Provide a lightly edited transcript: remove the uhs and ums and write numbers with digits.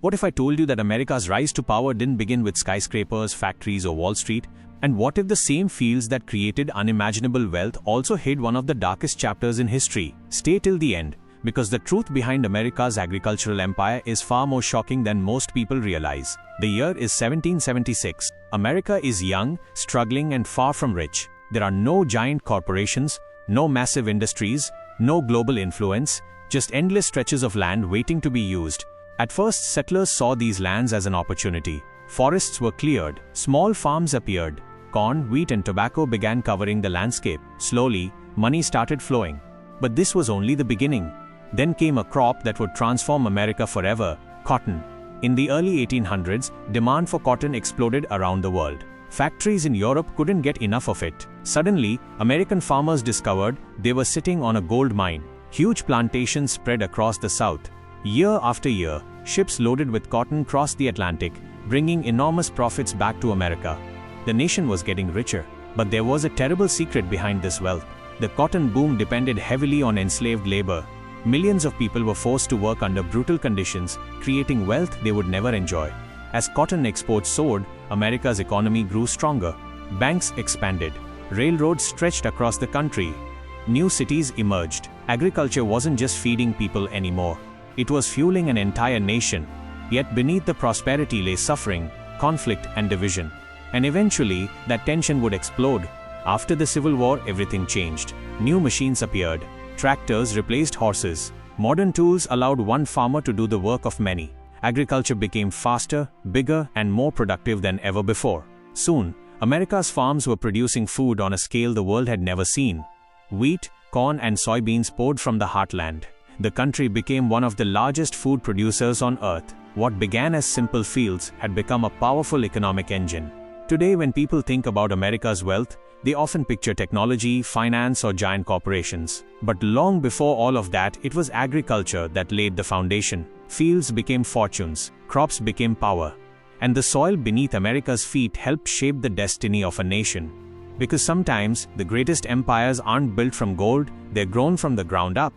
What if I told you that America's rise to power didn't begin with skyscrapers, factories, or Wall Street? And what if the same fields that created unimaginable wealth also hid one of the darkest chapters in history? Stay till the end, because the truth behind America's agricultural empire is far more shocking than most people realize. The year is 1776. America is young, struggling, and far from rich. There are no giant corporations, no massive industries, no global influence, just endless stretches of land waiting to be used. At first, settlers saw these lands as an opportunity. Forests were cleared, small farms appeared. Corn, wheat, and tobacco began covering the landscape. Slowly, money started flowing. But this was only the beginning. Then came a crop that would transform America forever: cotton. In the early 1800s, demand for cotton exploded around the world. Factories in Europe couldn't get enough of it. Suddenly, American farmers discovered they were sitting on a gold mine. Huge plantations spread across the South. Year after year, ships loaded with cotton crossed the Atlantic, bringing enormous profits back to America. The nation was getting richer, but there was a terrible secret behind this wealth. The cotton boom depended heavily on enslaved labor. Millions of people were forced to work under brutal conditions, creating wealth they would never enjoy. As cotton exports soared, America's economy grew stronger. Banks expanded. Railroads stretched across the country. New cities emerged. Agriculture wasn't just feeding people anymore. It was fueling an entire nation. Yet beneath the prosperity lay suffering, conflict, and division. And eventually, that tension would explode. After the Civil War, everything changed. New machines appeared. Tractors replaced horses. Modern tools allowed one farmer to do the work of many. Agriculture became faster, bigger, and more productive than ever before. Soon, America's farms were producing food on a scale the world had never seen. Wheat, corn, and soybeans poured from the heartland. The country became one of the largest food producers on earth. What began as simple fields had become a powerful economic engine. Today, when people think about America's wealth, they often picture technology, finance, or giant corporations. But long before all of that, it was agriculture that laid the foundation. Fields became fortunes, crops became power, and the soil beneath America's feet helped shape the destiny of a nation. Because sometimes, the greatest empires aren't built from gold, they're grown from the ground up.